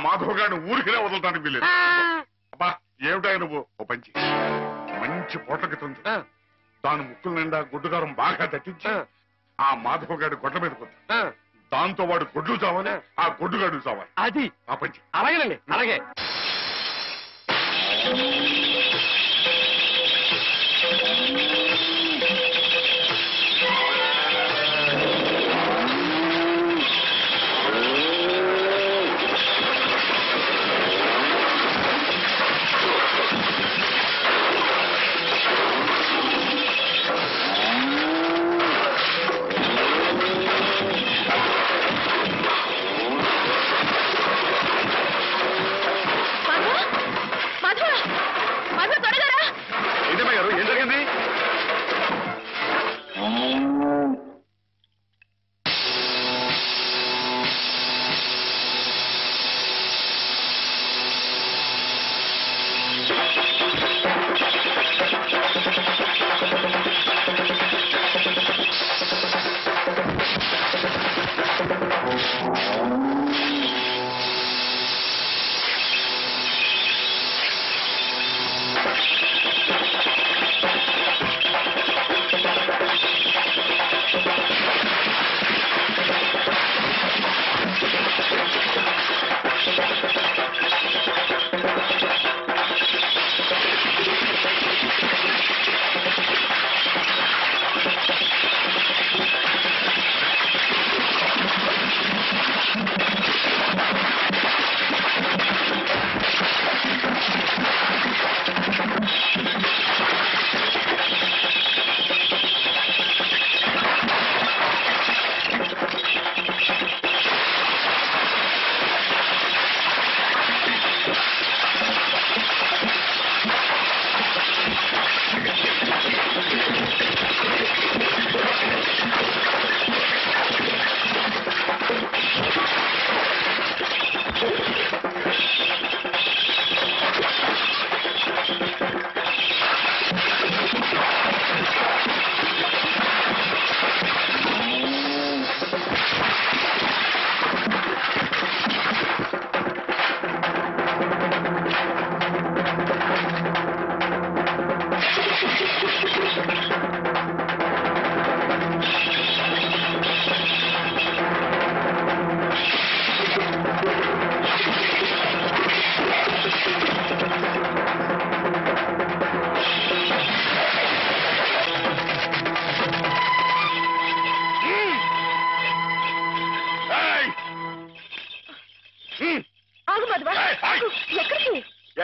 మాధవ్ గారిని ఊరికినే వదలటానికి వీలేదు. అబ్బా ఏమిటా నువ్వు ఓ పంచి మంచి పోట్లకి తుంది దాని ముక్కుల నిండా గుడ్డుగారం బాగా దట్టించి ఆ మాధవ్ గారి గొడ్ల మీద కొద్ది దాంతో వాడు గొడ్లు చావాలి, ఆ గొడ్డుగాడు చావాలి. అది ఆ పంచి. అలాగేనండి, అలాగే.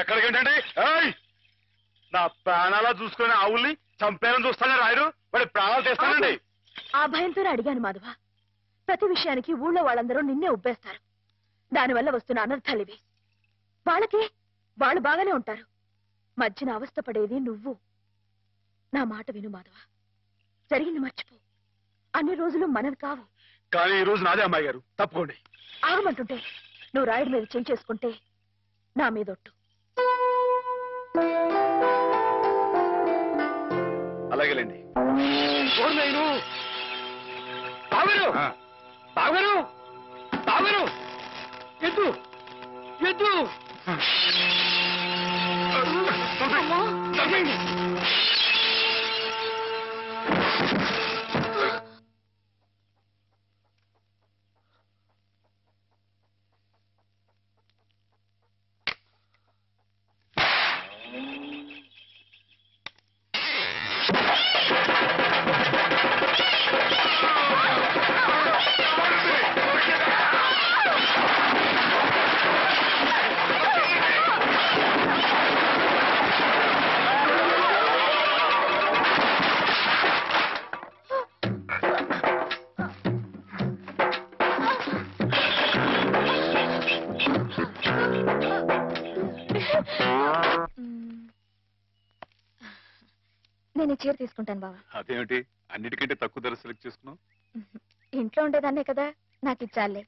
ఎక్కడికేంటండి? నా ప్రాణాలా చూసుకుని ఆవుల్ని చంపేయాలని చూస్తానే రాయరు, వాడి ప్రాణాలు తీస్తానండి. ఆ భయంతోనే అడిగాను మాధవ. ప్రతి విషయానికి ఊళ్ళో వాళ్ళందరూ నిన్నే ఉబ్బేస్తారు. దానివల్ల వస్తున్న అనర్థాలివి. వాళ్ళకి వాళ్ళు బాగానే ఉంటారు, మధ్యన అవస్థపడేది నువ్వు. నా మాట విను మాధవ, జరిగింది మర్చిపో. అన్ని రోజులు మనవి కావు. కానీ ఈ రోజు నాదే అమ్మాయి గారు, తప్పుకోండి. ఆగమంటుంటే నువ్వు రాయుడి మీద చేసుకుంటే నా మీదొట్టు. అలాగేలేండి. ఎద్దు ఎద్దు నేను చీర తీసుకుంటాను బావా. అదేమిటి అన్నిటికంటే తక్కువ ధర సెలెక్ట్ చేసుకున్నావు? ఇంట్లో ఉండేదాన్నే కదా, నాకు ఇచ్చాలే.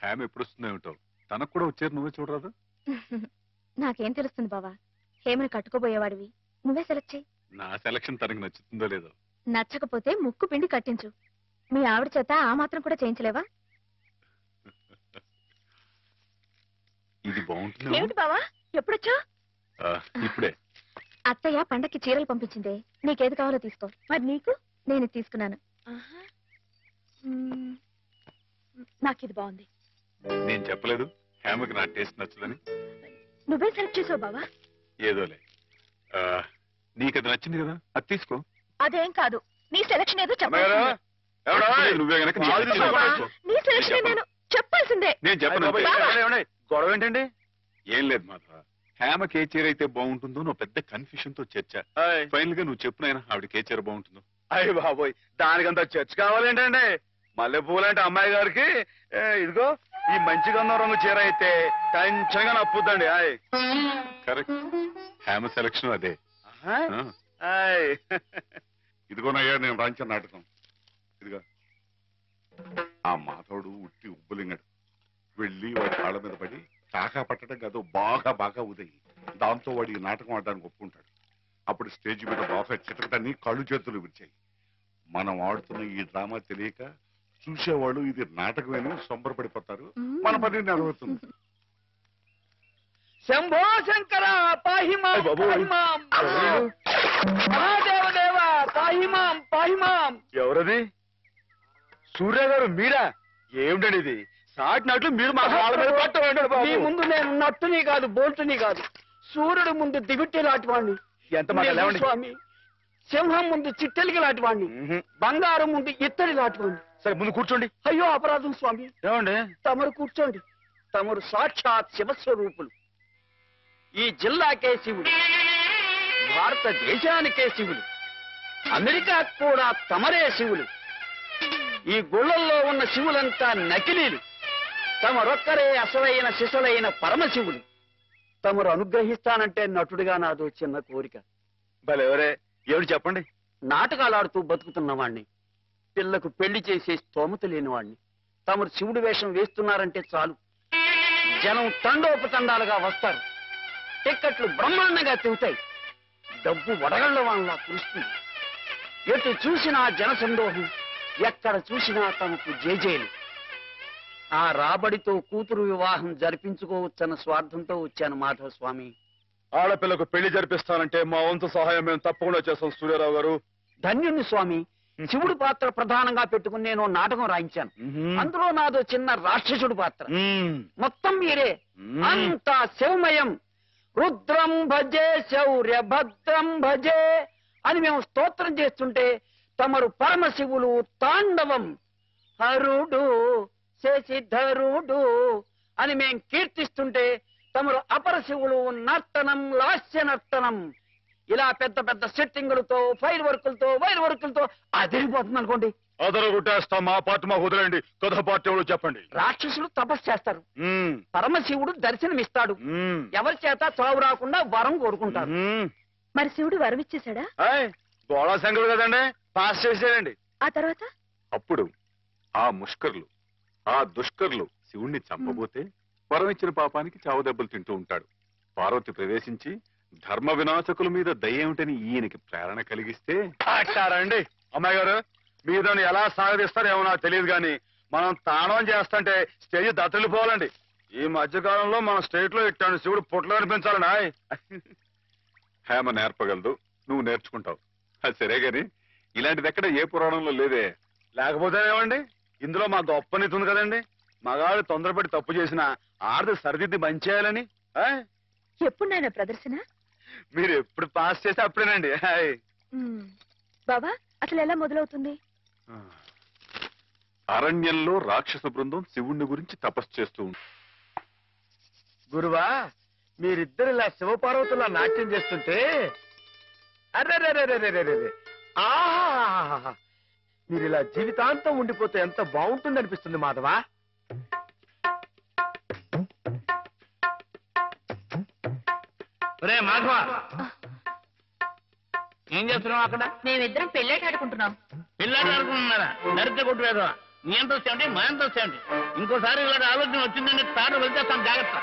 హ్యామ్ ఎప్పుడు వస్తుందో ఏమిటో, తనకు కూడా వచ్చారు, నువ్వే చూడరాదు? నాకేం తెలుస్తుంది బావా, హేమని కట్టుకోబోయేవాడివి, నువ్వే సెలెక్ట్ చేయి. నా సెలక్షన్ తనకు నచ్చుతుందో లేదో. నచ్చకపోతే ముక్కు పిండి కట్టించు. మీ ఆవిడ చేత ఆ మాత్రం కూడా చేయించలేవా? ఇది బాగుంటుంది. ఏమిటి బావా ఎప్పుడొచ్చా? ఇప్పుడే. అత్తయ్య పండక్కి చీరలు పంపించిందే, నీకేది కావాలో తీసుకో. మరి నీకు? నేను తీసుకున్నాను. నాకు ఇది బాగుంది. నేను చెప్పలేదు హేమకి నా టేస్ట్ నచ్చదని. నువ్వే సెలెక్ట్ చేసావు బావా. ఏదోలే, నీకు అది నచ్చింది కదా, అది తీసుకో. అదేం కాదు, నీ సెలక్షన్ ఏదో అమ్మగారు, చెప్పాల్సిందే. నువ్వే గనక నీ బావా, నచ్చింది తీసుకో. నీ సెలక్షన్ నేను చెప్పాల్సిందే. నేను చెప్పను. బావా. గొడవ ఏంటండి? ఏం లేదు మాధవ, హేమకి ఏ చీర అయితే బాగుంటుందో నువ్వు పెద్ద కన్ఫ్యూషన్ తో చర్చ. ఫైనల్ గా నువ్వు చెప్పునైనా ఆవిడకి ఏ చీర బాగుంటుందో. అయ్యి బాబోయ్, దానికంత చర్చ కావాలేంటండి? మల్లెపూలంటే అమ్మాయి గారికి ఇదిగో ఈ మంచి గంధం రంగు చీర అయితే టెన్షన్ గా నప్పుద్దండి. కరెక్ట్, హేమ సెలక్షన్ అదే. ఇదిగోనయ్యా నేను రాంచిన నాటకం. ఇదిగా ఆ మాధవుడు ఉట్టి ఉబ్బులింగడు. వెళ్ళి వాడి కాళ్ళ మీద పడి కాకా పట్టడం కాదు, బాగా బాగా ఉదయి. దాంతో వాడి ఈ నాటకం ఆడడానికి ఒప్పుకుంటాడు. అప్పుడు స్టేజ్ మీద బాగా చితకటాన్ని కళ్ళు చేతులు విరిచాయి. మనం ఆడుతున్న ఈ డ్రామా తెలియక చూసేవాళ్ళు ఇది నాటకమేని సంబరపడిపోతారు. మన పని నెరవేరుతుంది. శంభో శంకర పాహిమాం పాహిమాం, మహాదేవదేవ పాహిమాం పాహిమాం. ఎవరది? సూర్య గారు మీరా? ఏమిటండి ఇది? సాటినట్లు మీరు మా కాళ్ళ మీద పట్టండి. మీ ముందు నేను నట్టుని కాదు, బోల్టుని కాదు, సూర్యుడు ముందు దిగుట్టి లాంటి వాడిని. ఎంత స్వామి, సింహం ముందు చిట్టెలికి లాంటి వాడిని, బంగారం ముందు ఇత్తడి లాంటి వాడిని. సరే ముందు కూర్చోండి. అయ్యో అపరాధం స్వామి. ఏమండి? తమరు కూర్చోండి. తమరు సాక్షాత్ శివస్వరూపులు. ఈ జిల్లాకే శివుడు, భారతదేశానికే శివుడు, అమెరికా కూడా తమరే శివులు. ఈ గుళ్ళల్లో ఉన్న శివులంతా నకిలీలు. తమరొక్కరే అసలైన శిశులైన పరమశివులు. తమరు అనుగ్రహిస్తానంటే నటుడిగా నాదో చిన్న కోరిక. భలేవరే, ఎవరు చెప్పండి? నాటకాలు ఆడుతూ బతుకుతున్నవాణ్ణి, పిల్లకు పెళ్లి చేసే స్తోమత లేనివాణ్ణి. తమరు శివుడి వేషం వేస్తున్నారంటే చాలు, జనం తండోపతండాలుగా వస్తారు. టిక్కెట్లు బ్రహ్మాండంగా తిరుగుతాయి. డబ్బు వడగళ్ల వాళ్ళ కురుస్తుంది. ఎటు చూసినా జనసందోహం, ఎక్కడ చూసినా తమకు జేజేలు. ఆ రాబడితో కూతురు వివాహం జరిపించుకోవచ్చన్న స్వార్థంతో వచ్చాను మాధవ స్వామి. ఆడపిల్లకు పెళ్లి జరిపిస్తానంటే మా వంతు సహాయం మేము తప్పకుండా చేస్తాం సూర్యారావు గారు. ధన్యుణ్ణి స్వామి. శివుడు పాత్ర ప్రధానంగా పెట్టుకుని నేను నాటకం రాయించాను. అందులో నాదో చిన్న రాక్షసుడు పాత్ర. మొత్తం మీరే, అంతా శివమయం. రుద్రం భజే శౌర్య భద్రం భజే అని మేము స్తోత్రం చేస్తుంటే తమరు పరమశివులు తాండవం, హరుడు శశిధరుడు అని మేం కీర్తిస్తుంటే తమరు అపరశివులు నర్తనం, లాస్య నర్తనం. ఇలా పెద్ద పెద్ద సెట్టింగులతో, ఫైర్ వర్కులతో, వైర్ వర్కులతో అదిరిపోతుంది అనుకోండి. అదరగొట్టేస్తాం. మా పార్టీ మాకు వదిలేండి. కథ పార్టీ ఎవరు చెప్పండి. రాక్షసులు తపస్సు చేస్తారు, పరమశివుడు దర్శనమిస్తాడు. ఎవరి చేత చావు రాకుండా వరం కోరుకుంటారు. మరి శివుడు వరం ఇచ్చేశాడా? గోళా శంకరుడు కదండి, పాస్ చేసేయండి. ఆ తర్వాత అప్పుడు ఆ ముష్కర్లు, ఆ దుష్కర్లు శివుణ్ణి చంపబోతే వరం ఇచ్చిన పాపానికి చావు దెబ్బలు తింటూ ఉంటాడు. పార్వతి ప్రవేశించి ధర్మ వినాశకుల మీద దయ్యేమిటని ఈయనకి ప్రేరణ కలిగిస్తే అంటారండి. అమ్మాయి గారు, మీరు ఎలా సాగదీస్తారో ఏమో నాకు తెలియదు కానీ మనం తాణం చేస్తుంటే స్టేజ్ దత్తలిపోవాలండి. ఈ మధ్యకాలంలో మన స్టేట్ లో ఇట్టాను శివుడు పుట్లు అనిపించాలండి. హేమ నేర్పగలదు, నువ్వు నేర్చుకుంటావు. అది సరే గాని ఇలాంటిది ఎక్కడ ఏ పురాణంలో లేదే. లేకపోతే ఏమండి, ఇందులో మా గొప్ప నీతి ఉంది కదండి. మగాడు తొందరపడి తప్పు చేసిన ఆడది సరిదిద్ది మంచేయాలని. ఎప్పుడు నాయన ప్రదర్శన? మీరు ఎప్పుడు పాస్ చేస్తే అప్పుడేనండి. బాబా, అసలు ఎలా మొదలవుతుంది? అరణ్యంలో రాక్షస బృందం శివుణ్ణి గురించి తపస్సు చేస్తూ ఉంది. గురువా, మీరిద్దరు ఇలా శివపార్వతులా నాట్యం చేస్తుంటే అర్రే ఆహా, మీరు ఇలా జీవితాంతం ఉండిపోతే ఎంత బాగుంటుంది అనిపిస్తుంది మాధవా. మాధవ, ఏం చేస్తున్నావు అక్కడ? మేమిద్దరం పెళ్ళాట ఆడుకుంటున్నాం. పిల్లాడు అనుకుంటున్నారా? నరితే కొట్టువేదా? నీ ఎంత వస్తాయండి, మా ఎంత వస్తాయండి? ఇంకోసారి ఇలాంటి ఆలోచన వచ్చిందంటే తాడు వెళ్తేస్తాను, జాగ్రత్త.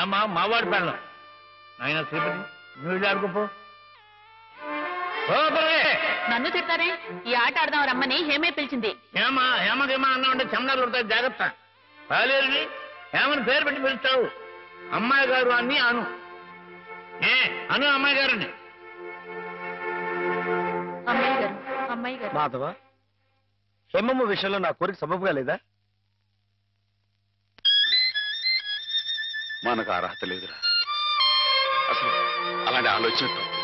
ఏమా మావాడి పెళ్ళం ఆయన శ్రీపతి, నువ్వు ఆడుకోపో. నన్ను తిడతారే? ఈ ఆట ఆడదాం రమ్మని హేమే పిలిచింది. హేమకేమా అన్నా ఉంటే చెమడాలు కొడతాయి, జాగ్రత్త. పాలేరుని ఏమని పేరు పెట్టి పిలుస్తావు? అమ్మాయి గారు అని అను. అను అమ్మాయి గారని. మాధవ, హేమమ్మ విషయంలో నా కోరిక సబబుగా లేదా? మనకు అర్హత లేదురా. అసలు అలాంటి ఆలోచన తప్పు.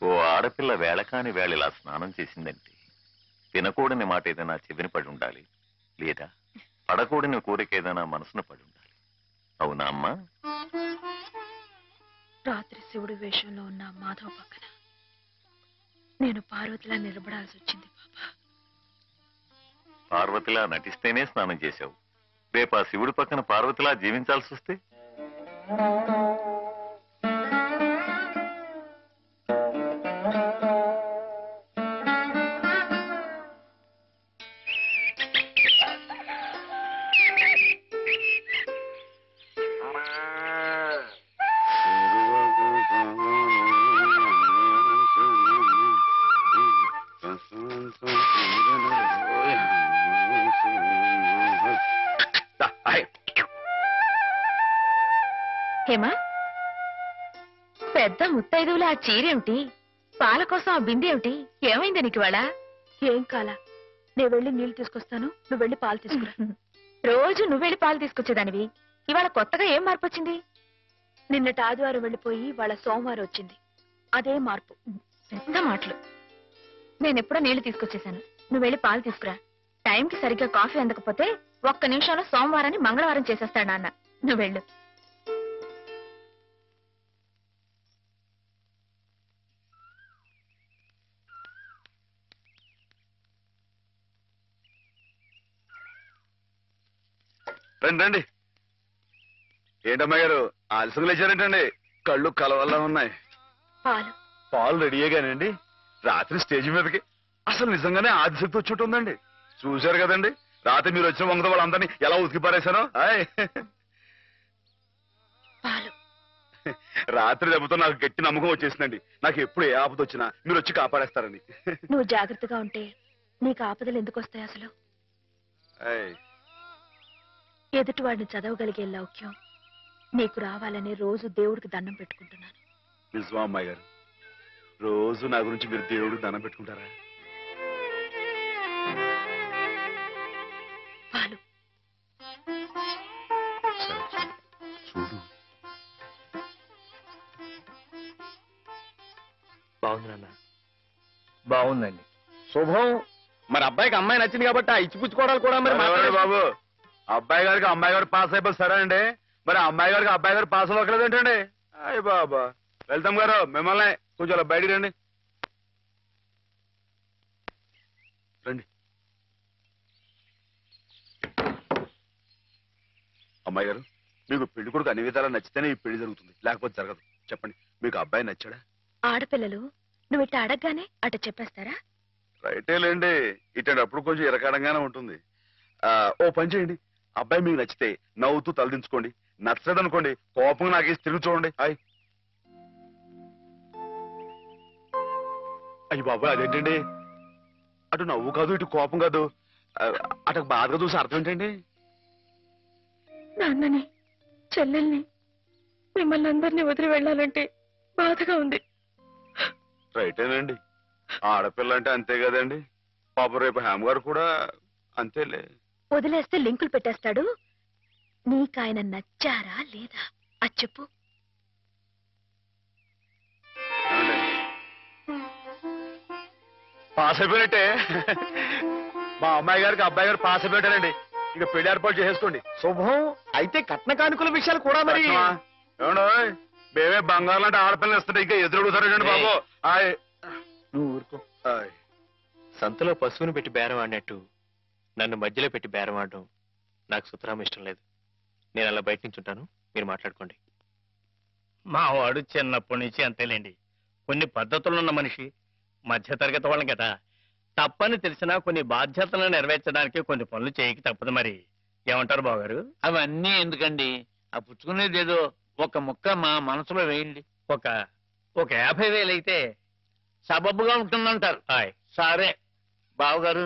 ఓ ఆడపిల్ల వేళకాని వేళలా స్నానం చేసిందంటే తినకూడని మాట ఏదైనా చెవిని పడి ఉండాలి, లేదా పడకూడని కోరిక ఏదైనా మనసును పడి ఉండాలి. అవునా అమ్మా? రాత్రి శివుడి వేషంలో ఉన్న మాధవ పక్కన నేను పార్వతిలా నిలబడాల్సి వచ్చింది బాబా. పార్వతిలా నటిస్తేనే స్నానం చేశావు. రేపు ఆ శివుడి పక్కన పార్వతిలా జీవించాల్సి వస్తే? హేమా, పెద్ద ముత్తైదువులా ఆ చీరేమిటి? పాల కోసం ఆ బిందె ఏమిటి? ఏమైంది నీకు ఇవాళ? ఏం కాలా, నేను వెళ్ళి నీళ్లు తీసుకొస్తాను, నువ్వు వెళ్ళి పాలు తీసుకురా. రోజు నువ్వెళ్ళి పాలు తీసుకొచ్చేదానివి, ఇవాళ కొత్తగా ఏం మార్పు వచ్చింది? నిన్నటి ఆదివారం వెళ్ళిపోయి వాళ్ళ సోమవారం వచ్చింది, అదే మార్పు. పెద్ద మాటలు. నేనెప్పుడో నీళ్లు తీసుకొచ్చేశాను, నువ్వు వెళ్ళి పాలు తీసుకురా. టైంకి సరిగ్గా కాఫీ అందకపోతే ఒక్క నిమిషంలో సోమవారాన్ని మంగళవారం చేసేస్తాడు నాన్న. నువ్వు వెళ్ళు. రండి రండి. ఏంటమ్మా గారు ఆలస్యం లేచారేంటండి? కళ్ళు కలవల్లా ఉన్నాయి. పాలు పాలు రెడీయేగానండి. రాత్రి స్టేజ్ మీదకి అసలు నిజంగానే ఆదిశక్తి వచ్చి ఉంటుందండి. చూశారు కదండి రాత్రి మీరు వచ్చిన వంగతో వాళ్ళందరినీ ఎలా ఉతికి పారేశానో. పాలు రాత్రి దెబ్బతో నాకు గట్టి నమ్మకం వచ్చేసిందండి. నాకు ఎప్పుడు ఏ ఆపద వచ్చినా మీరు వచ్చి కాపాడేస్తారని. నువ్వు జాగ్రత్తగా ఉంటే నీకు ఆపదలు ఎందుకు వస్తాయి? అసలు ఎదుటివాడిని చదవగలిగే లౌక్యం నీకు రావాలని రోజు దేవుడికి దండం పెట్టుకుంటున్నాను. నిజమా అమ్మాయి గారు? రోజు నా గురించి మీరు దేవుడికి దండం పెట్టుకుంటారా? పాలు చూడు. బాగుంది నాన్న, బాగుందండి. శుభం. మరి అబ్బాయికి అమ్మాయి నచ్చింది కాబట్టి ఆ ఇచ్చిపుచ్చుకోవడాలు కూడా మరి బాబు, అబ్బాయి గారికి అమ్మాయి గారు పాస్ అయిపోయి సరే అండి, మరి అమ్మాయి గారికి అబ్బాయి గారు పాస్ అవ్వకలేదు ఏంటండి? అయ్య బాబా. వెళ్తాం గారు, మిమ్మల్ని కొంచెం బయటికి రండి. రండి. అమ్మాయి గారు, మీకు పెళ్లి కొడుకు అన్ని విధాలా నచ్చితేనే ఈ పెళ్లి జరుగుతుంది, లేకపోతే జరగదు. చెప్పండి, మీకు అబ్బాయి నచ్చాడా? ఆడపిల్లలు నువ్వు ఇట్ట అడగగానే అట చెప్పేస్తారా? రైటే లేండి, ఇటప్పుడు కొంచెం ఇరకాడంగానే ఉంటుంది. ఓ పని చేయండి, అబ్బాయి మీకు నచ్చితే నవ్వుతూ తలదించుకోండి, నచ్చలేదనుకోండి కోపంగా నాకేసి తిరిగి చూడండి. అయ్యి బాబు, అదేంటండి? అటు నవ్వు కాదు, ఇటు కోపం కాదు, అటు బాధగా చూసి అర్థం ఏంటండి? నాన్నని, చెల్లెల్ని, మిమ్మల్ని అందరినీ వదిలి వెళ్ళాలంటే బాధగా ఉంది. రైటేనండి, ఆడపిల్ల అంటే అంతే కదండి. పాప రేపు హేమ గారు కూడా అంతేలే. వదిలేస్తే లింకులు పెట్టేస్తాడు. నీకాయన నచ్చారా లేదా అది చెప్పు. పాస్ అయిపోయినట్టే. మా అమ్మాయి గారికి అబ్బాయి గారు పాస్ అయిపోయారండి. ఇక పెళ్లి ఏర్పాటు చేసేసుకోండి. శుభం. అయితే కట్న కానుకల విషయాలు కూడా మరి ఏమండో, మేమే బంగారం లాంటి ఆడపిల్లలు ఇస్తుంటే ఇంకా ఎదురుడుతారండి బాబు. నువ్వు ఊరుకో. సంతలో పశువుని పెట్టి బేరం ఆడినట్టు నన్ను మధ్యలో పెట్టి బేరం ఆడడం నాకు సుతరాం ఇష్టం లేదు. నేను అలా బయట నుంచి ఉంటాను, మీరు మాట్లాడుకోండి. మా వాడు చిన్నప్పటి నుంచి అంతేలేండి. కొన్ని పద్ధతులున్న మనిషి, మధ్యతరగతి వాళ్ళం కదా. తప్పని తెలిసినా కొన్ని బాధ్యతలను నెరవేర్చడానికి కొన్ని పనులు చేయక తప్పదు. మరి ఏమంటారు బావగారు? అవన్నీ ఎందుకండి, ఆ పుచ్చుకునేది ఏదో ఒక ముక్క మా మనసులో వేయండి. ఒక 50,000 అయితే సబబుగా ఉంటుందంటారు. సరే బావగారు,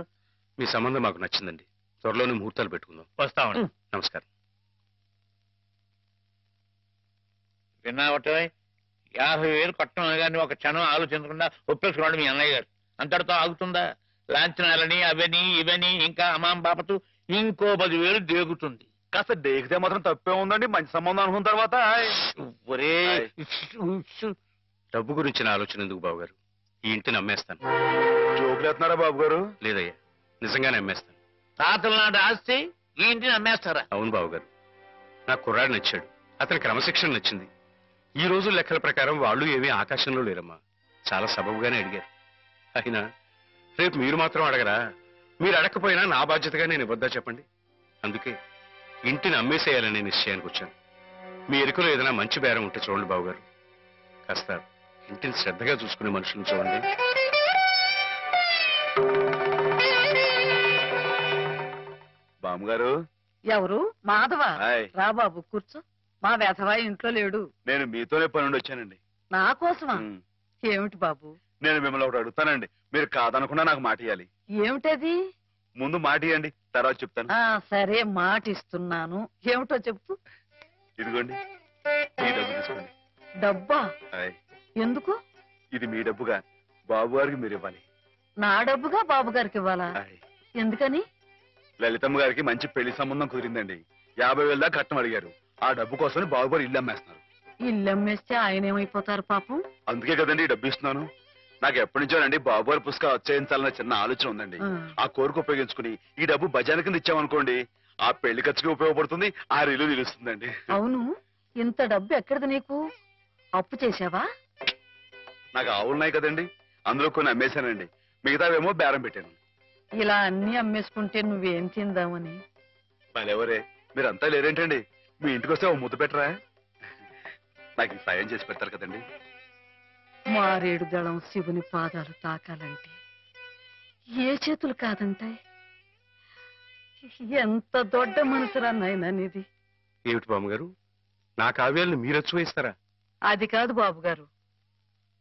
మీ సంబంధం మాకు నచ్చిందండి. త్వరలోనే ముహూర్తాలు పెట్టుకుందాం. వస్తామండి. నమస్కారం. విన్నావట, 50,000 కట్టడం కానీ ఒక క్షణం ఆలోచించకుండా ఒప్పేసుకున్నాడు మీ అన్నయ్య గారు. అంతటితో ఆగుతుందా? లాంఛనాలని అవని ఇవని ఇంకా అమాం బాపతు ఇంకో 10,000 దేగుతుంది. కాస్త డేకితే మాత్రం తప్పే ఉందండి. మంచి సంబంధం అనుకున్న తర్వాత ఒరే డబ్బు గురించి నా ఆలోచన ఎందుకు బాబు గారు? ఈ ఇంటిని అమ్మేస్తాను. జోకులేస్తున్నారా బాబు గారు? లేదయ్యా, నిజంగానే అమ్మేస్తాను. తాతల నాటి ఆస్తి ఈ ఇంటిని అమ్మేస్తారా? అవును బాబు గారు, నాకు కుర్రాడు నచ్చాడు, అతని క్రమశిక్షణ నచ్చింది. ఈ రోజు లెక్కల ప్రకారం వాళ్ళు ఏమీ ఆకాశంలో లేరమ్మా. చాలా సబబుగానే అడిగారు. అయినా రేపు మీరు మాత్రం అడగరా? మీరు అడగకపోయినా నా బాధ్యతగా నేను ఇవ్వద్దా చెప్పండి? అందుకే ఇంటిని అమ్మేసేయాలనే నిశ్చయానికి వచ్చాను. మీ ఎరుకలో ఏదైనా మంచి బేరం ఉంటే చూడండి బాబు గారు. కాస్త ఇంటిని శ్రద్ధగా చూసుకునే మనుషులను చూడండి. బామ్మగారు. ఎవరు? మాధవ. రా బాబు కూర్చో. మా వెధవా ఇంట్లో లేడు. నేను మీతోనే పనుండి వచ్చానండి. నా కోసమా? ఏమిటి బాబు? నేను మిమ్మల్ని ఒకటి అడుగుతానండి, మీరు కాదనకుండా నాకు మాట ఇవ్వాలి. ఏమిటది? ముందు మాట ఇవ్వండి, తర్వాత చెప్తాను. సరే, మాట ఇస్తున్నాను. ఏమిటో చెప్పు. ఇదిగోండి, ఈ డబ్బు తీసుకోండి. డబ్బా? ఎందుకు? ఇది మీ డబ్బుగా బాబు గారికి మీరు ఇవ్వాలి. నా డబ్బుగా బాబు గారికి ఇవ్వాలా? ఎందుకని? లలితమ్మ గారికి మంచి పెళ్లి సంబంధం కుదిరిందండి. 50,000 దాకా కట్నం అడిగారు. ఆ డబ్బు కోసం బాబు గారు ఇల్లు అమ్మేస్తున్నారు. ఇల్లు అమ్మేస్తే ఆయన ఏమైపోతారు పాపం? అందుకే కదండి ఈ డబ్బు ఇస్తున్నాను. నాకు ఎప్పటి నుంచోనండి బాబు గారి పుస్తకం వచ్చేయించాలన్న చిన్న ఆలోచన ఉందండి. ఆ కోరిక ఉపయోగించుకుని ఈ డబ్బు బజార్ కింద ఇచ్చామనుకోండి, ఆ పెళ్లి ఖర్చుకి ఉపయోగపడుతుంది, ఆ ఇల్లు నిలుస్తుందండి. అవును, ఇంత డబ్బు ఎక్కడిది నీకు? అప్పు చేశావా? నాకు ఆవులున్నాయి కదండి, అందులో కొన్ని అమ్మేశానండి. మిగతావేమో బేరం పెట్టాను. ఇలా అన్ని అమ్మేసుకుంటే నువ్వేం తిందామని? మళ్ళెవరే, మీరంతా లేరేంటండి? మీ ఇంటికి వస్తే ఓ ముద్దు పెట్టరా? నాకు ఈ సాయం చేసి పెడతారు కదండి. మారేడు దళం శివుని పాదాలు తాకాలంటే ఏ చేతులు కాదంటాయి? ఎంత దొడ్డ మనసురా నాయనా నీది. ఏమిటి బామ్మగారు, నా కావ్యాలను మీరు వేస్తారా? అది కాదు బాబుగారు,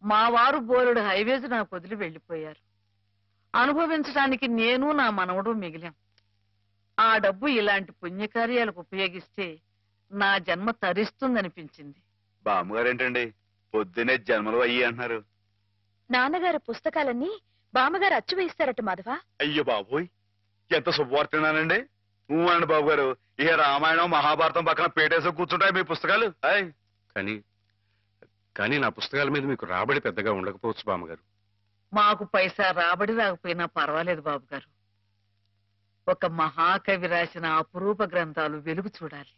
మా వారు బోలుడు హైవేస్ నాకు వదిలి వెళ్ళిపోయారు. అనుభవించడానికి నేను నా మనవడు మిగిలాం. ఆ డబ్బు ఇలాంటి పుణ్యకార్యాలకు ఉపయోగిస్తే నా జన్మ తరిస్తుందనిపించింది. బామ్మగారు ఏంటండి పొద్దునే జన్మలు అయ్యి అంటున్నారు? నాన్నగారు పుస్తకాలన్నీ బామ్మగారు అచ్చు వేయిస్తారట మాధవ. అయ్యో బాబోయ్, ఎంత శుభవార్తనానండి. అండి బాబు గారు, ఇక రామాయణం మహాభారతం పక్కన పేటేసి కూర్చుంటాయి మీ పుస్తకాలు. కానీ నా పుస్తకాల మీద మీకు రాబడి పెద్దగా ఉండకపోవచ్చు బామ్మగారు. మాకు పైసా రాబడి రాకపోయినా పర్వాలేదు బాబు గారు. ఒక మహాకవి రాసిన అపురూప గ్రంథాలు వెలుగు చూడాలి.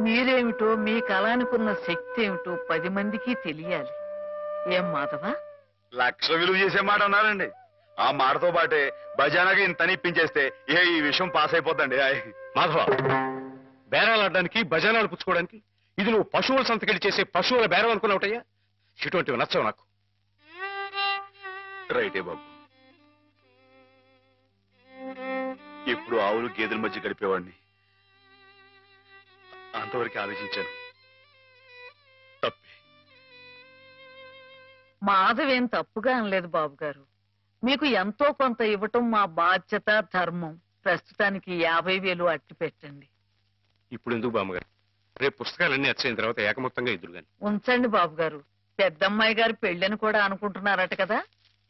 మీరేమిటో, మీ కళానికున్న శక్తి ఏమిటో 10 మందికి తెలియాలి. ఏం మాధవ? లక్ష విలువ చేసే మాట అన్నారండి. ఆ మాటతో పాటే భజానగా ఇంత ఇప్పించేస్తే ఈ విషయం పాస్ అయిపోద్దండి. మాధవ, బేరాలు ఆడడానికి భజనాలు పుచ్చుకోవడానికి ఇది నువ్వు పశువుల సంతకెళ్ళి చేసే పశువుల బేరం అనుకున్నావుటయ్యా? ఇటువంటివి నచ్చవు నాకు. రైటే బాబు, ఇప్పుడు ఆవులు గేదెల మధ్య గడిపేవాడిని. అంతవరకు ఆలోచించాను. తప్పే. మాధవేం తప్పుగా అనలేదు బాబు గారు. మీకు ఎంతో కొంత ఇవ్వటం మా బాధ్యత, ధర్మం. ప్రస్తుతానికి 50,000 అట్టి పెట్టండి. ఇప్పుడు ఎందుకు బామ్మగారు? రేపు పుస్తకాలన్నీ వచ్చేసిన తర్వాత ఏకమొత్తంగా ఎదురుగాని ఉంచండి బాబు గారు. పెద్దమ్మాయి గారి పెళ్ళని కూడా అనుకుంటున్నారట కదా,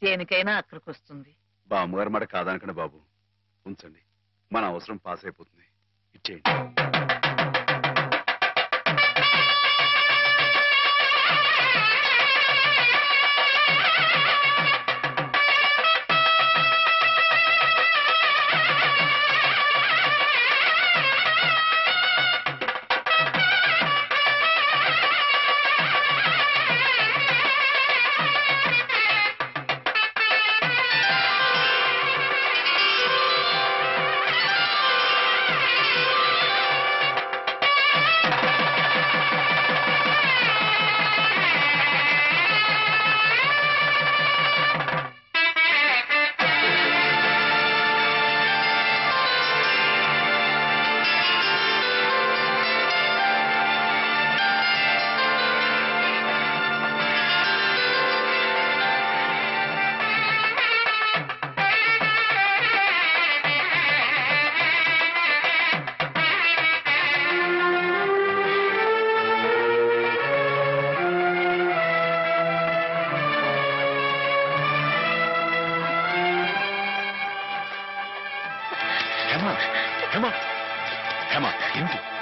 దేనికైనా అక్కడికి వస్తుంది. బామ్మగారు మాట కాదనకండి బాబు, ఉంచండి. మన అవసరం పాస్ అయిపోతుంది. ఇచ్చేయండి.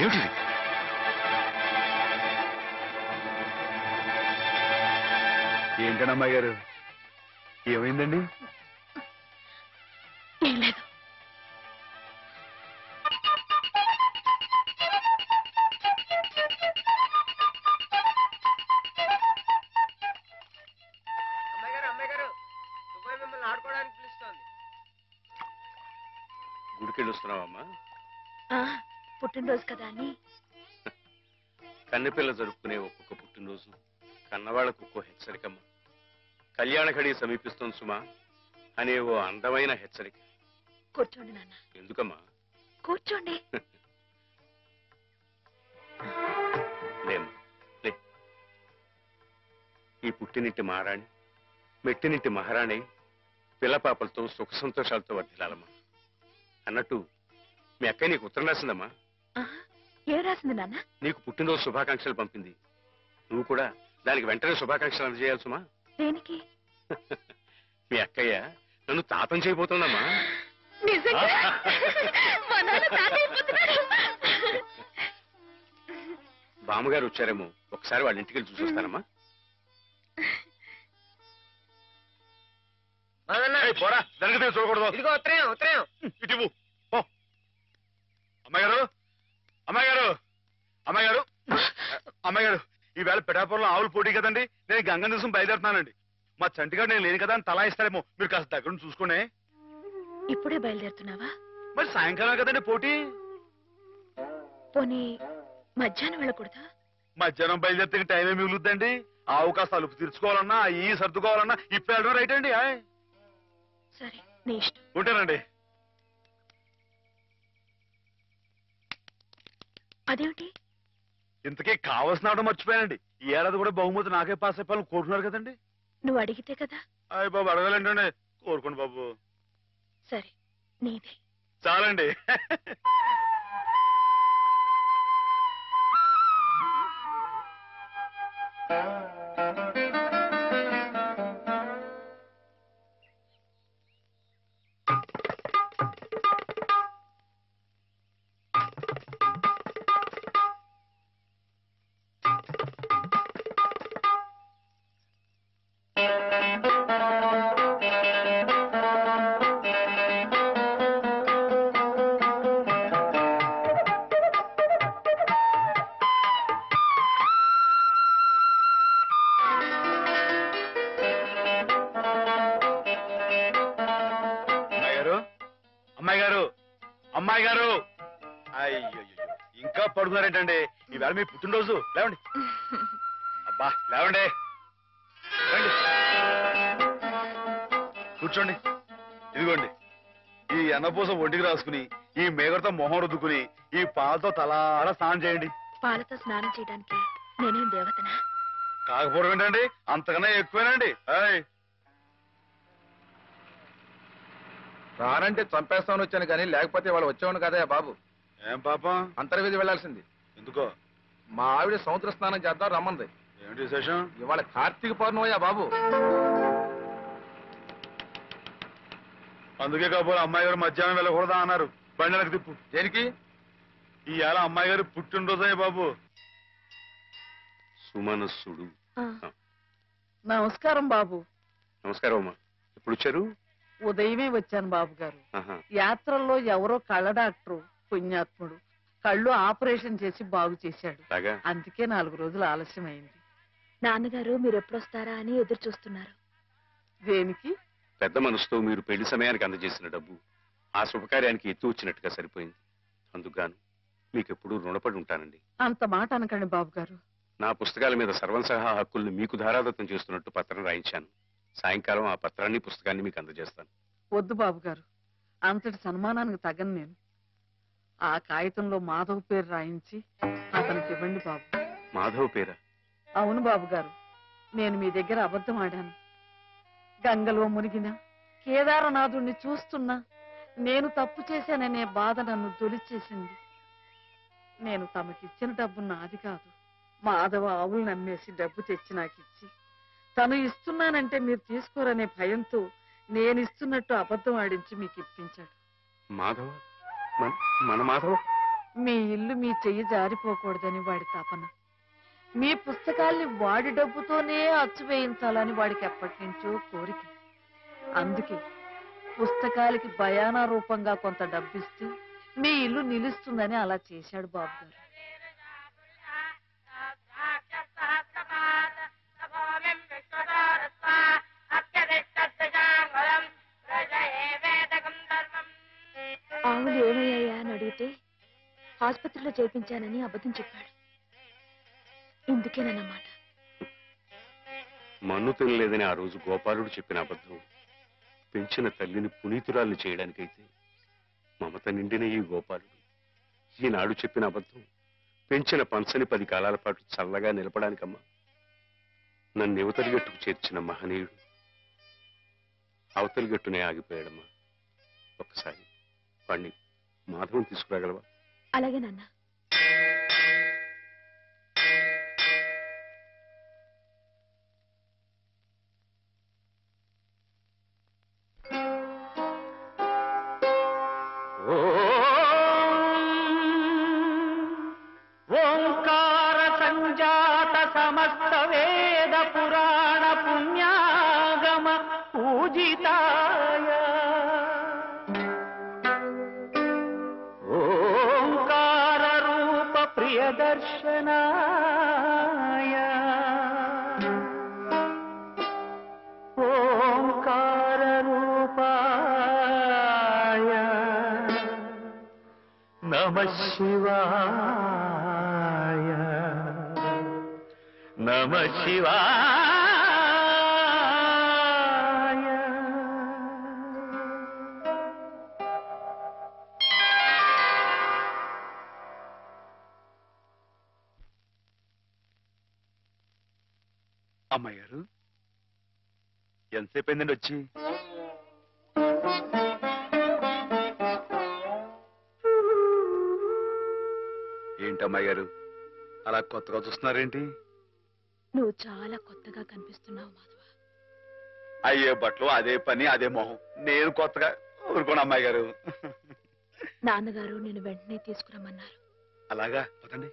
ఏమిటి? ఏంటండి అమ్మాయి గారు, ఏమైందండి? ఏం లేదు. గుడికెళ్ళి వస్తున్నావమ్మా? పుట్టినరోజు కదా అని. కన్నెపిల్ల జరుపుకునే ఒక్కొక్క పుట్టినరోజు కన్నవాళ్లకు ఒక్కో హెచ్చరికమ్మా. కళ్యాణ ఘడి సమీపిస్తుంది సుమా అనే ఓ అందమైన హెచ్చరిక. కూర్చోండి నాన్న. ఎందుకమ్మా? కూర్చోండి. లేమ్మా, లే. ఈ పుట్టినింటి మహారాణి, మెట్టినింటి మహారాణి పిల్లపాపలతో సుఖ సంతోషాలతో వర్ధిల్లాలమ్మా. అన్నట్టు మీ అక్కయ్య నీకు ఉత్తరం రాసిందమ్మా. ఏం రాసింది నాన్న? నీకు పుట్టినరోజు శుభాకాంక్షలు పంపింది. నువ్వు కూడా దానికి వెంటనే శుభాకాంక్షలు అందజేయాలి సుమా. దేనికి? మీ అక్కయ్య నన్ను తాతం చేయబోతుందమ్మా. బామ్మగారు వచ్చారేమో, ఒకసారి వాళ్ళ ఇంటికి వెళ్ళి చూసొస్తానమ్మా. పోరా, జరగదే చూడకూడదు. ఇదిగో ఉత్తరం, ఉత్తరం. ఇటు అమ్మాయి గారు, అమ్మాయి గారు, అమ్మాయి గారు, అమ్మాయి గారు, ఈవేళ పిఠాపురంలో ఆవులు పోటీ కదండి. నేను గంగ దివసం బయలుదేరుతున్నానండి. మా చంటిగాడు నేను లేని కదా అని తలా ఇస్తారేమో, మీరు కాస్త దగ్గర నుంచి చూసుకోండి. ఇప్పుడే బయలుదేరుతున్నావా? మరి సాయంకాలం కదండి పోటీ. పోనీ మధ్యాహ్నం వెళ్ళకూడదా? మధ్యాహ్నం బయలుదేరితే టైం ఏమి మిగులుద్దండి. ఆవు కాస్త అలుపు తీర్చుకోవాలన్నా, ఈ సర్దుకోవాలన్నా ఇప్పుడు వెళ్ళడం రైట్ అండి. సరే, నీ ఇష్టం. ఉంటానండి. అదేమిటి? ఇంతకీ కావాల్సిన మర్చిపోయానండి. ఈ ఏడాది కూడా బహుమతి నాకే పాస్ అయిపోవాలని కోరుకున్నారు కదండి. నువ్వు అడిగితే కదా. అయ్య బాబు, అడగాలంటే కోరుకోండి బాబు. సరే, నీదే. చాలండి. అమ్మాయి గారు అయ్యో ఇంకా పడుకున్నారేంటండి ఈవేళ మీ పుట్టినరోజు లేవండి అబ్బా లేవండి రండి కూర్చోండి ఇదిగోండి ఈ అన్నపూస ఒంటికి రాసుకుని ఈ మేగడతో మొహం రుద్దుకుని ఈ పాలతో తలారా స్నానం చేయండి పాలతో స్నానం చేయడానికి నేనేం దేవతనా? కాకపోవడం ఏంటండి అంతకన్నా ఎక్కువేనండి రానంటే చంపేస్తామని వచ్చాను కానీ లేకపోతే వాళ్ళు వచ్చేవాడు కదా బాబు. ఏం పాపం? అంతర్వేది వెళ్లాల్సింది. ఎందుకో? మా ఆవిడ సముద్ర స్నానం చేద్దాం రమ్మంది. ఏమిటి విశేషం? ఇవాళ కార్తీక పౌర్ణమయ్యా బాబు. అందుకే కాబోలు అమ్మాయి గారు మధ్యాహ్నం వెళ్ళకూడదా అన్నారు. బండలకు తిప్పు. దేనికి? ఇవాళ అమ్మాయి గారు పుట్టినరోజే బాబు. సుమనస్సుడు. నమస్కారం బాబు. నమస్కారం అమ్మా. ఎప్పుడు వచ్చారు? ఉదయమే వచ్చాను బాబు గారు. యాత్రల్లో ఎవరో కళ్ళ డాక్టరు పుణ్యాత్ముడు కళ్ళు ఆపరేషన్ చేసి బాగు చేశాడు. అందుకే 4 రోజులు ఆలస్యమైంది. నాన్నగారు మీరు ఎప్పుడొస్తారా అని ఎదురు చూస్తున్నారు. దేనికి? పెద్ద మనసుతో మీరు పెళ్లి సమయానికి అందజేసిన డబ్బు ఆ శుభకార్యానికి ఎత్తు వచ్చినట్టుగా సరిపోయింది. అందుకుగాను మీకెప్పుడు రుణపడి ఉంటానండి. అంత మాట అనకండి బాబు గారు. నా పుస్తకాల మీద సర్వం సహా హక్కుల్ని మీకు ధారాదత్తం చేస్తున్నట్టు పత్రం రాయించాను. సాయంకాలం ఆ పత్రాన్ని పుస్తకాన్ని మీకు అందజేస్తాను. వద్దు బాబు గారు, అంతటి సన్మానానికి తగను నేను. ఆ కాగితంలో మాధవ్ పేరు రాయించి అతనికి ఇవ్వండి బాబు. మాధవ్ పేరా? అవును బాబు గారు, నేను మీ దగ్గర అబద్ధం ఆడాను. గంగలో మునిగినా కేదారనాథుణ్ణి చూస్తున్నా నేను తప్పు చేశాననే బాధ నన్ను తొలిచేసింది. నేను తమకిచ్చిన డబ్బు నాది కాదు. మాధవ ఆవులు నమ్మేసి డబ్బు తెచ్చి నాకిచ్చి తను ఇస్తున్నానంటే మీరు తీసుకోరనే భయంతో నేను ఇస్తున్నట్టు అబద్ధం ఆడించి మీకు ఇప్పించాడు. మాధవ? మన మాధవ? మీ ఇల్లు మీ చెయ్యి జారిపోకూడదని వాడి తపన. మీ పుస్తకాల్ని వాడి డబ్బుతోనే అచ్చు వేయించాలని వాడికి ఎప్పటి నుంచో కోరిక. అందుకే పుస్తకాలకి బయానా రూపంగా కొంత డబ్బిస్తే మీ ఇల్లు నిలుస్తుందని అలా చేశాడు బాబు గారు. ఆవులు ఏమయ్యాయా అని అడిగితే ఆసుపత్రిలో చేర్పించానని అబద్ధం చెప్పాడు. ఇందుకేనన్నమాట. మన్ను తినలేదని ఆ రోజు గోపాలుడు చెప్పిన అబద్ధం పెంచిన తల్లిని పునీతురాల్ని చేయడానికైతే మమత నిండిన ఈ గోపాలుడు ఈనాడు చెప్పిన అబద్ధం పెంచిన పంచని 10 కాలాల పాటు చల్లగా నిలపడానికమ్మా. నన్ను యువతలి గట్టుకు చేర్చిన మహనీయుడు అవతలి గట్టునే ఆగిపోయాడమ్మా. ఒక్కసారి వాణ్ణి మాధవం తీసుకురాగలవా? అలాగే నాన్న. ఓంకార సంజాత సమస్త వేద పురాణ పుణ్యాగమ పూజితాయ ఓంకార రూప ప్రియదర్శనాయ ఓంకార రూపాయ నమః శివాయ నమః శివాయ. అమ్మాయి గారు ఎంతసేపు అయిందండి వచ్చి? ఏంటి అమ్మాయి గారు అలా కొత్తగా చూస్తున్నారేంటి? నువ్వు చాలా కొత్తగా కనిపిస్తున్నావు మాధవ. అయ్యే బట్టలు అదే పని అదే మొహం. నేను కొత్తగా ఊరుకోండి అమ్మాయి గారు. నాన్నగారు నేను వెంటనే తీసుకురమ్మన్నారు. అలాగా పదండి.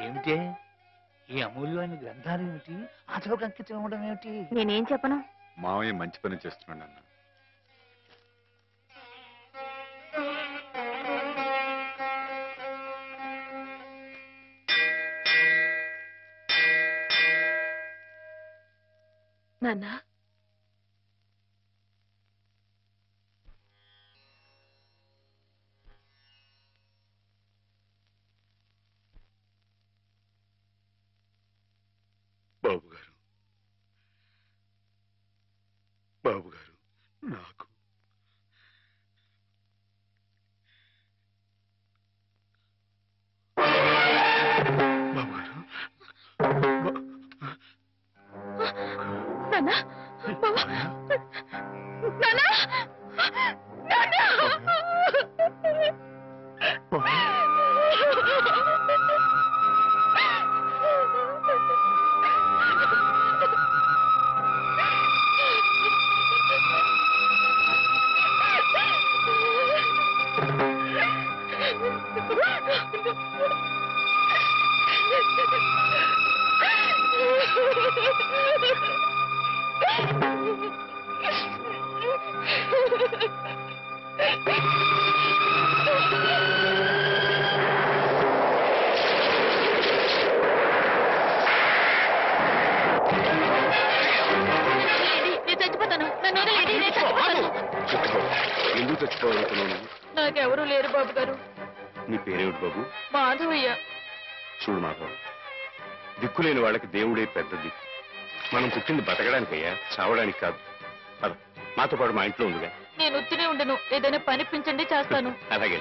ఏమిటే ఈ అమూల్యమైన గ్రంథాలు ఏమిటి? అతలోకి అంకితం ఇవ్వడం ఏమిటి? నేనేం చెప్పను. మావయ్య మంచి పని చేస్తున్నాడు అన్న. నాన్న, బాబు గారు, బాబు గారు, నాకు బాబు గారు, నాన్న, బావ, నాన్న, నాన్న! ఎందుకు చచ్చిపోవాలనుకున్నాను? నాకెవరూ లేరు బాబు గారు. నీ పేరేమిటి బాబు? మాధవయ్య. చూడు మాధవ్, దిక్కులేని వాళ్ళకి దేవుడే పెద్ద దిక్కు. మనం పుట్టింది బతకడానికయ్యా, చావడానికి కాదు. పద, మాతో పాటు మా ఇంట్లో ఉందిగా. నేను ఉత్తినే ఉండను, ఏదైనా పనిపించండి, చేస్తాను. అలాగే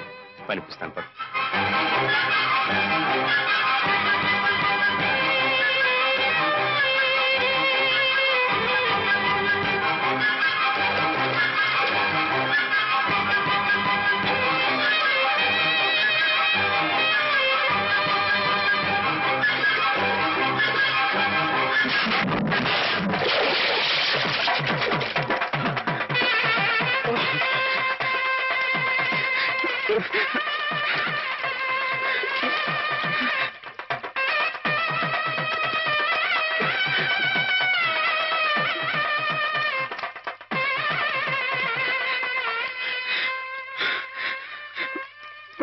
పనిపిస్తాను. పద.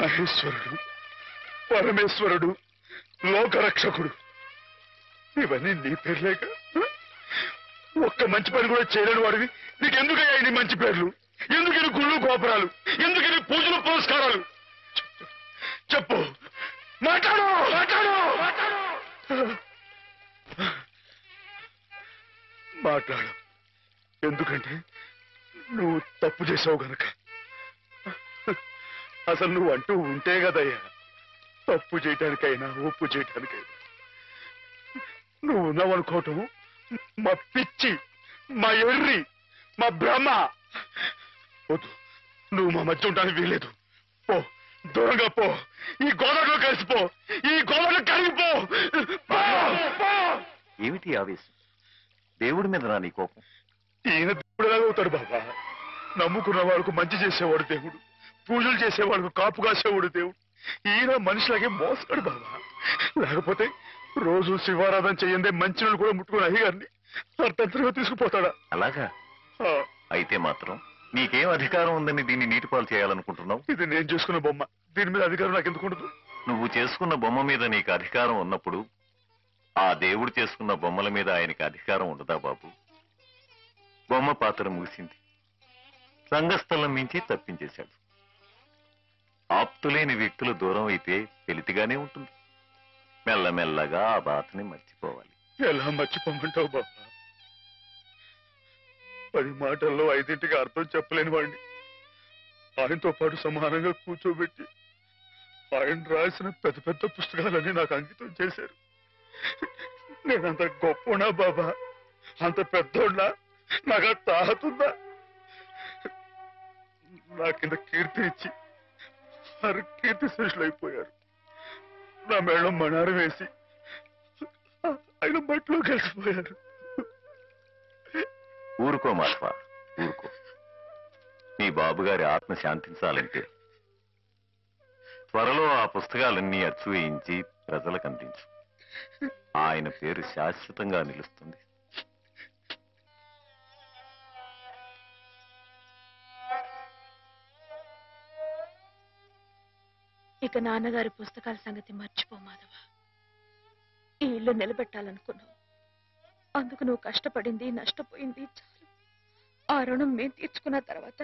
మహేశ్వరుడు, పరమేశ్వరుడు, లోకరక్షకుడు, ఇవన్నీ నీ పేర్లేక? ఒక్క మంచి పని కూడా చేయలేని వాడివి నీకెందుకయ్యా ఇన్ని మంచి పేర్లు? ఎందుకని గుళ్ళు గోపురాలు? ఎందుకని పూజలు పురస్కారాలు? చెప్పు, మాట్లాడు, మాట్లాడు, మాట్లాడు. ఎందుకంటే నువ్వు తప్పు చేసావు గనక. అసలు నువ్వు అంటూ ఉంటే కదయ్యా తప్పు చేయటానికైనా ఒప్పు చేయటానికైనా. నువ్వు ఉన్నావనుకోవటం మా పిచ్చి, మా ఎర్రి, మా భ్రమ. వద్దు, నువ్వు మా మధ్య ఉండడానికి వీల్లేదు. పో, దూరంగా పో. ఈ గోదావరిలో కలిసిపో, ఈ గోదావరిలో కరిగిపో. ఏమిటి ఆవేశం? దేవుడి మీద నా నీ కోపం? ఈయన దేవుడులాగా అవుతాడు బాబా. నమ్ముకున్న వాళ్ళకు మంచి చేసేవాడు దేవుడు, పూజలు చేసేవాళ్ళకు కాపు కాసేవాడు దేవుడు. ఈయన మనిషిలాగే మోస్తాడు బాబా. లేకపోతే రోజు శివారాధన చేయందే మంచి కూడా ముట్టుకుని అయ్యగారిని అర్థంతరంగా తీసుకుపోతాడా? అలాగా అయితే మాత్రం నీకేం అధికారం ఉందని దీన్ని నీటిపాలు చేయాలనుకుంటున్నావు? ఇది నేను చేసుకున్న బొమ్మ, దీని మీద అధికారం నాకు ఎందుకు ఉండదు? నువ్వు చేసుకున్న బొమ్మ మీద నీకు అధికారం ఉన్నప్పుడు ఆ దేవుడు చేసుకున్న బొమ్మల మీద ఆయనకి అధికారం ఉండదా బాబు? బొమ్మ పాత్ర ముగిసింది, రంగస్థలం మించి తప్పించేశాడు. ఆప్తులేని వ్యక్తులు దూరం అయితే వెలితిగానే ఉంటుంది. మెల్లమెల్లగా ఆ బాధని మర్చిపోవాలి. ఎలా మర్చిపోమంటావు బాబా? 10 మాటల్లో 5ంటికి అర్థం చెప్పలేని వాడిని ఆయనతో పాటు సమానంగా కూర్చోబెట్టి ఆయన రాసిన పెద్ద పెద్ద పుస్తకాలన్నీ నాకు అంకితం చేశారు. నేనంత గొప్పనా బాబా? అంత పెద్దోడ్నా? నాకు ఆ తాహతుందా? నా కింద కీర్తి ఇచ్చి వారు కీర్తి శిష్యులు అయిపోయారు. నా మేడం మణారు వేసి ఆయన బట్టలో కలిసిపోయారు. ఊరుకో మాధవ, ఊరుకో. నీ బాబుగారి ఆత్మ శాంతించాలంటే త్వరలో ఆ పుస్తకాలన్నీ అచ్చు వేయించి ప్రజలకు అందించు. ఆయన పేరు శాశ్వతంగా నిలుస్తుంది. ఇక నాన్నగారి పుస్తకాల సంగతి మర్చిపో మాధవ. ఈ ఇల్లు నిలబెట్టాలనుకున్నావు. అందుకు నువ్వు కష్టపడింది నష్టపోయింది చాలు. ఆ రుణం మేము తీర్చుకున్న తర్వాత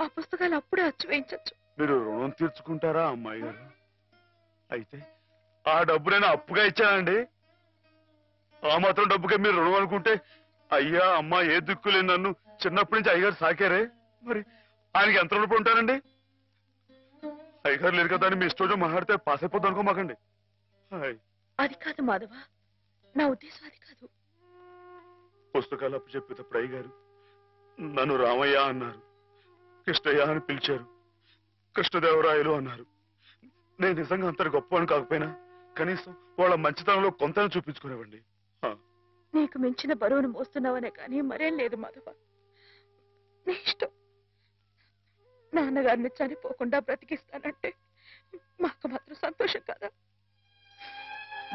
ఆ పుస్తకాలు అప్పుడే అచ్చు వేయించచ్చు. మీరు రుణం తీర్చుకుంటారా అమ్మాయి గారు? అయితే ఆ డబ్బు నేను అప్పుగా ఇచ్చానండి. ఆ మాత్రం డబ్బుకే మీరు రుణం అనుకుంటే అయ్యా అమ్మా ఏ దిక్కులేని నన్ను చిన్నప్పటి నుంచి అయ్యగారు సాకారే. మరి ఆయనకి ఎంత రుణపడి ఉంటానండి? అయ్యగారు లేరు కదా అని మీ ఇష్టం మాట్లాడితే పాస్ అయిపోద్దు అనుకోమాకండి. అది కాదు మాధవ, నా ఉద్దేశం అది కాదు. పుస్తకాలు అప్పు చెప్పేటప్పుడు అయ్యగారు నన్ను రామయ్య అన్నారు, కృష్ణయ్య అని పిలిచారు, కృష్ణదేవరాయలు అన్నారు. నేను నిజంగా అంత గొప్పవాడిని కాకపోయినా కనీసం వాళ్ళ మంచితనంలో కొంతని చూపించుకునేవండి. నీకు మించిన బరువును మోస్తున్నావనే కానీ మరేం లేదు మాధవ. నీ ఇష్టం. నాన్నగారిని చనిపోకుండా బ్రతికిస్తానంటే మాకు మాత్రం సంతోషం కదా.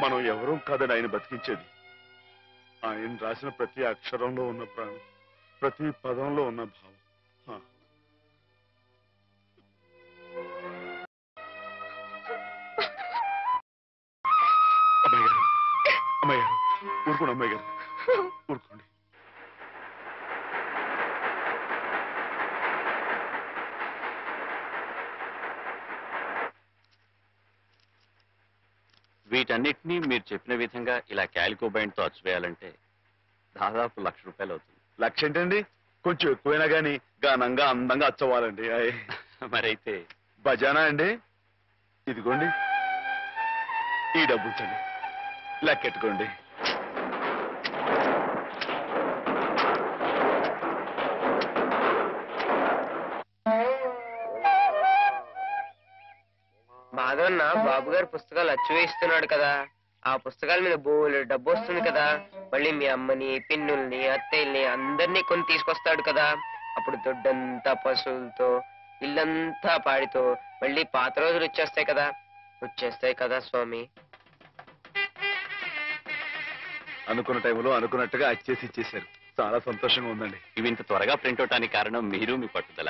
మనం ఎవరూ కాదని ఆయన బతికించేది. ఆయన రాసిన ప్రతి అక్షరంలో ఉన్న ప్రాణం, ప్రతి పదంలో ఉన్న భావం. అమ్మాయి గారు, అమ్మాయి గారు ఊరుకోండి. అమ్మాయి గారు ఊరుకోండి. వీటన్నిటినీ మీరు చెప్పిన విధంగా ఇలా క్యాలికో బైండ్ తో అచ్చువేయాలంటే దాదాపు ₹1,00,000 అవుతుంది. లక్ష ఏంటండి? కొంచెం ఎక్కువైనా గానీ ఘనంగా అందంగా అచ్చవ్వాలండి. మరైతే బజానా అండి. ఇదిగోండి ఈ డబ్బు ఉంచండి, లెక్కెట్టుకోండి. మాధవన్న బాబు గారు పుస్తకాలు అచ్చు వేస్తున్నాడు కదా, ఆ పుస్తకాల మీద బోలు డబ్బు వస్తుంది కదా. మళ్ళీ మీ అమ్మని, పిన్నుల్ని, అత్తయ్యల్ని అందరినీ కొని తీసుకొస్తాడు కదా. అప్పుడు దొడ్డంతా పశువులతో, ఇల్లంతా పాడితో మళ్ళీ పాత రోజులు వచ్చేస్తాయి కదా స్వామి. అనుకున్న టైంలో అనుకున్నట్టుగా అచ్చేసి ఇచ్చేశారు. చాలా సంతోషంగా ఉందండి. ఇవి ఇంత త్వరగా ప్రింట్ అవటానికి కారణం మీరు, మీ పట్టుదల.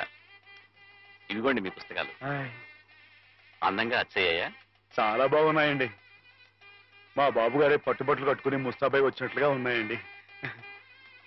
ఇవిగోండి మీ పుస్తకాలు. అందంగా అచ్చయ్యాయా? చాలా బాగున్నాయండి. మా బాబు గారే పట్టుబట్టలు కట్టుకుని ముస్తాబాయి వచ్చినట్లుగా ఉన్నాయండి.